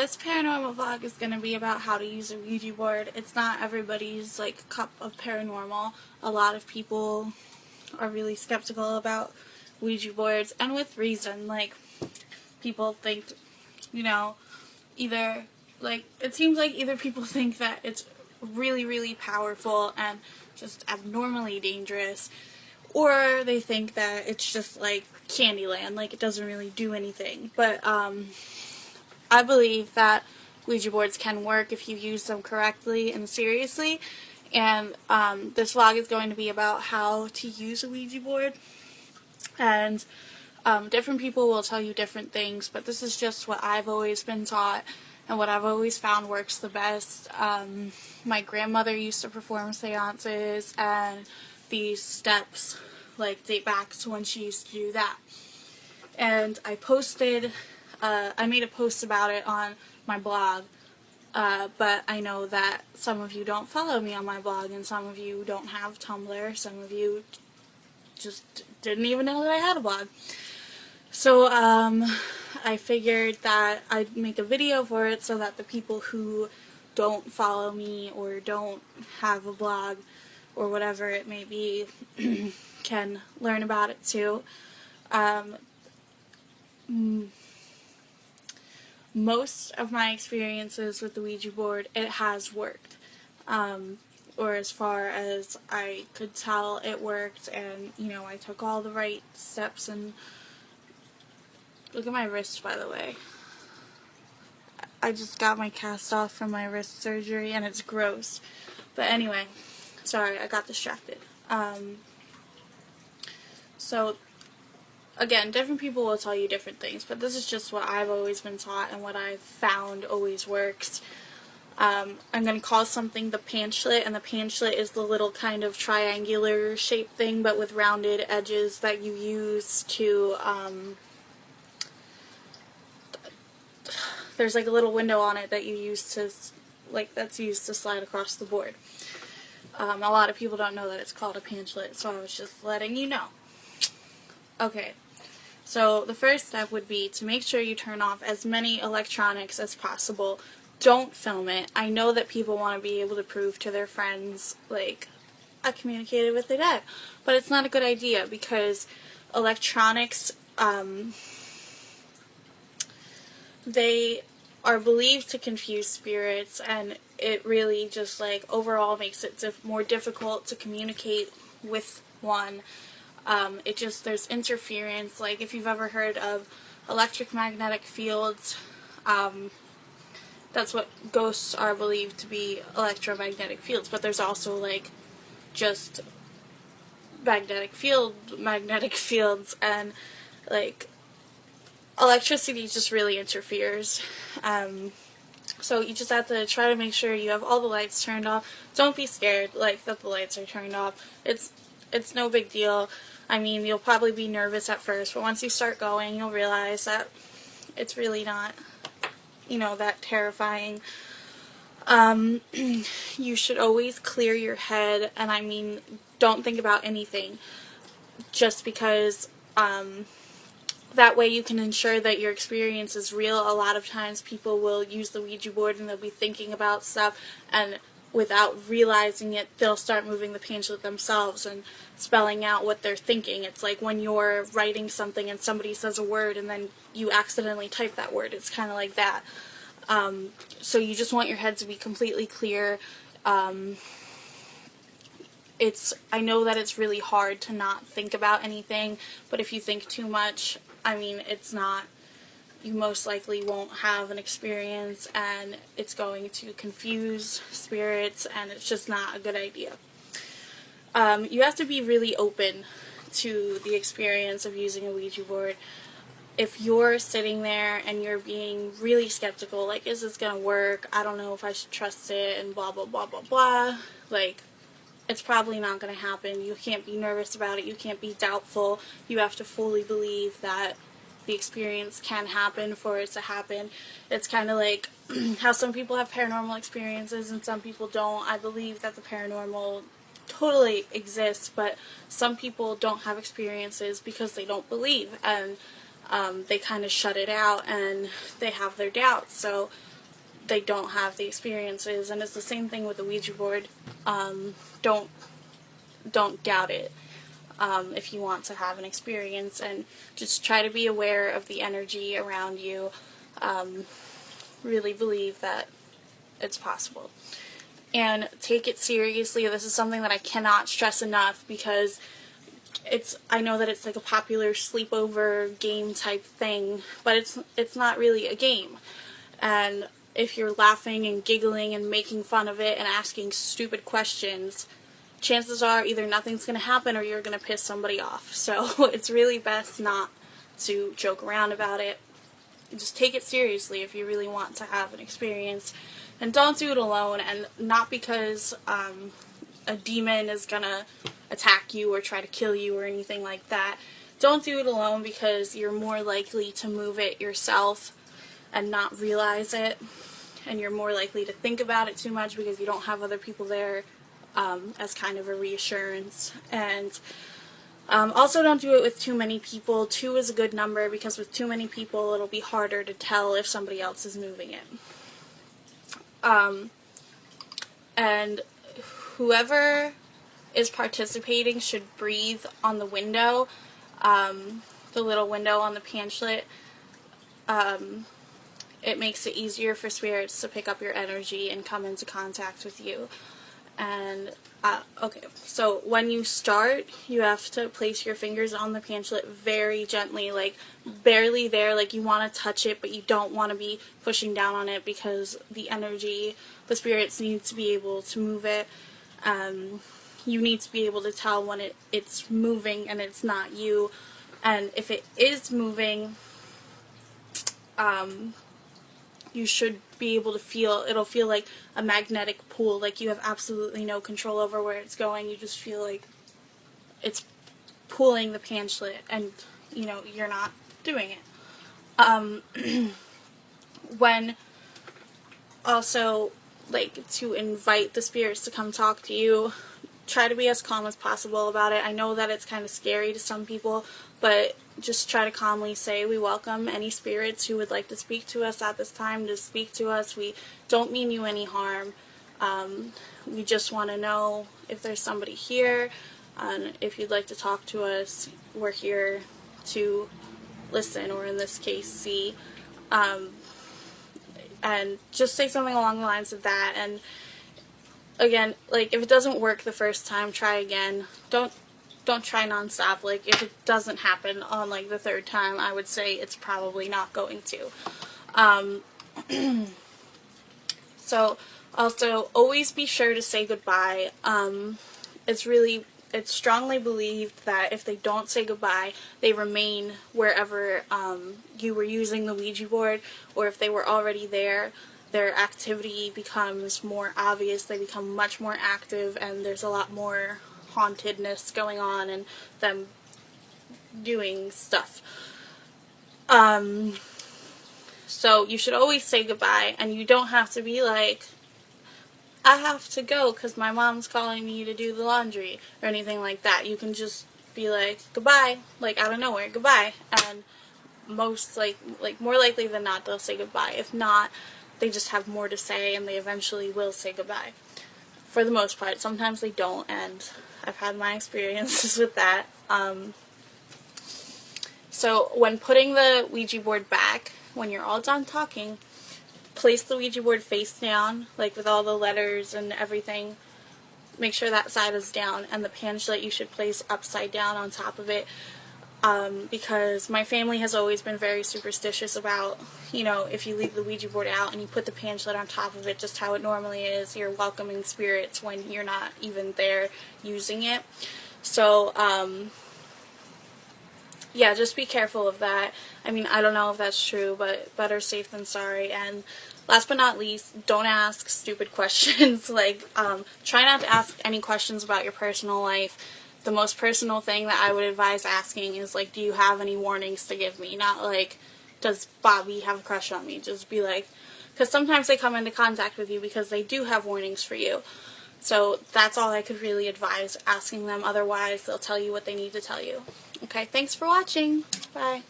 this paranormal vlog is going to be about how to use a Ouija board. It's not everybody's, like, cup of paranormal. A lot of people are really skeptical about Ouija boards, and with reason. Like, people think, you know, either, like, it seems like either people think that it's really, really powerful and just abnormally dangerous, or they think that it's just like Candyland, like it doesn't really do anything. But I believe that Ouija boards can work if you use them correctly and seriously, and this vlog is going to be about how to use a Ouija board, and different people will tell you different things, but this is just what I've always been taught and what I've always found works the best. My grandmother used to perform seances, and these steps like date back to when she used to do that. And I made a post about it on my blog, but I know that some of you don't follow me on my blog, and some of you don't have Tumblr, some of you just didn't even know that I had a blog. So I figured that I'd make a video for it so that the people who don't follow me or don't have a blog or whatever it may be can learn about it too. Most of my experiences with the Ouija board, it has worked. Or as far as I could tell, it worked, and, you know, I took all the right steps. And look at my wrist, by the way. I just got my cast off from my wrist surgery, and it's gross. But anyway, sorry, I got distracted. So, again, different people will tell you different things, but this is just what I've always been taught and what I've found always works. I'm going to call something the pamphlet, and the pamphlet is the little kind of triangular shaped thing, but with rounded edges that you use to, there's like a little window on it that you use to, like, that's used to slide across the board. A lot of people don't know that it's called a pamphlet, so I was just letting you know. Okay, so the first step would be to make sure you turn off as many electronics as possible. Don't film it. I know that people want to be able to prove to their friends, like, I communicated with their dad, but it's not a good idea, because electronics, they are believed to confuse spirits, and it really just, like, overall makes it more difficult to communicate with one. There's interference. Like, if you've ever heard of electromagnetic fields, that's what ghosts are believed to be, electromagnetic fields, but there's also, like, just magnetic fields, and, like, electricity just really interferes. So you just have to try to make sure you have all the lights turned off. Don't be scared, like, that the lights are turned off. It's no big deal. I mean, you'll probably be nervous at first, but once you start going, you'll realize that it's really not, you know, that terrifying. You should always clear your head, and I mean, don't think about anything, just because, that way you can ensure that your experience is real. A lot of times people will use the Ouija board and they'll be thinking about stuff, and without realizing it, they'll start moving the pamphlet themselves and spelling out what they're thinking. It's like when you're writing something and somebody says a word and then you accidentally type that word. It's kind of like that. So you just want your head to be completely clear. I know that it's really hard to not think about anything, but if you think too much, I mean, you most likely won't have an experience, and it's going to confuse spirits, and it's just not a good idea. You have to be really open to the experience of using a Ouija board. If you're sitting there and you're being really skeptical, like, is this gonna work? I don't know if I should trust it, and blah, blah, blah, blah, blah. Like, it's probably not gonna happen. You can't be nervous about it. You can't be doubtful. You have to fully believe that the experience can happen for it to happen. It's kind of like how some people have paranormal experiences and some people don't. I believe that the paranormal totally exists, but some people don't have experiences because they don't believe, and they kind of shut it out and they have their doubts, so they don't have the experiences. And it's the same thing with the Ouija board. Don't doubt it if you want to have an experience, and just try to be aware of the energy around you. Really believe that it's possible. And take it seriously. This is something that I cannot stress enough, because I know that it's like a popular sleepover game type thing, but it's not really a game. And if you're laughing and giggling and making fun of it and asking stupid questions, chances are either nothing's going to happen or you're going to piss somebody off. So it's really best not to joke around about it. Just take it seriously if you really want to have an experience. And don't do it alone, and not because a demon is going to attack you or try to kill you or anything like that. Don't do it alone, because you're more likely to move it yourself and not realize it. And you're more likely to think about it too much because you don't have other people there as kind of a reassurance. And also don't do it with too many people. 2 is a good number, because with too many people it'll be harder to tell if somebody else is moving it. And whoever is participating should breathe on the window, the little window on the pamphlet. It makes it easier for spirits to pick up your energy and come into contact with you. And, okay, so when you start, you have to place your fingers on the pamphlet very gently, like barely there, like you want to touch it, but you don't want to be pushing down on it, because the energy, the spirits need to be able to move it. You need to be able to tell when it's moving and it's not you. And if it is moving, you should be able to feel, it'll feel like a magnetic pull, like you have absolutely no control over where it's going. You just feel like it's pulling the pamphlet, and, you know, you're not doing it. When also, like, to invite the spirits to come talk to you, try to be as calm as possible about it. I know that it's kind of scary to some people, but just try to calmly say, we welcome any spirits who would like to speak to us at this time to speak to us. We don't mean you any harm. We just want to know if there's somebody here, and if you'd like to talk to us, we're here to listen, or in this case, see. And just say something along the lines of that. And again, like, if it doesn't work the first time, try again. Don't try nonstop. Like, if it doesn't happen on, like, the 3rd time, I would say it's probably not going to. So, also, always be sure to say goodbye. It's strongly believed that if they don't say goodbye, they remain wherever you were using the Ouija board, or if they were already there, their activity becomes more obvious, they become much more active, and there's a lot more hauntedness going on and them doing stuff. So you should always say goodbye, and you don't have to be like, I have to go because my mom's calling me to do the laundry, or anything like that. You can just be like, goodbye, like, out of nowhere, goodbye, and most, more likely than not, they'll say goodbye. If not, they just have more to say, and they eventually will say goodbye. For the most part. Sometimes they don't, and I've had my experiences with that. So when putting the Ouija board back, when you're all done talking, place the Ouija board face down, like with all the letters and everything. Make sure that side is down, and the pamphlet you should place upside down on top of it. Because my family has always been very superstitious about, you know, if you leave the Ouija board out and you put the pamphlet on top of it, just how it normally is, you're welcoming spirits when you're not even there using it. So, yeah, just be careful of that. I mean, I don't know if that's true, but better safe than sorry. And last but not least, don't ask stupid questions. Like, try not to ask any questions about your personal life. The most personal thing that I would advise asking is, like, do you have any warnings to give me? Not like, does Bobby have a crush on me? Just be like, because sometimes they come into contact with you because they do have warnings for you. So that's all I could really advise asking them. Otherwise, they'll tell you what they need to tell you. Okay, thanks for watching. Bye.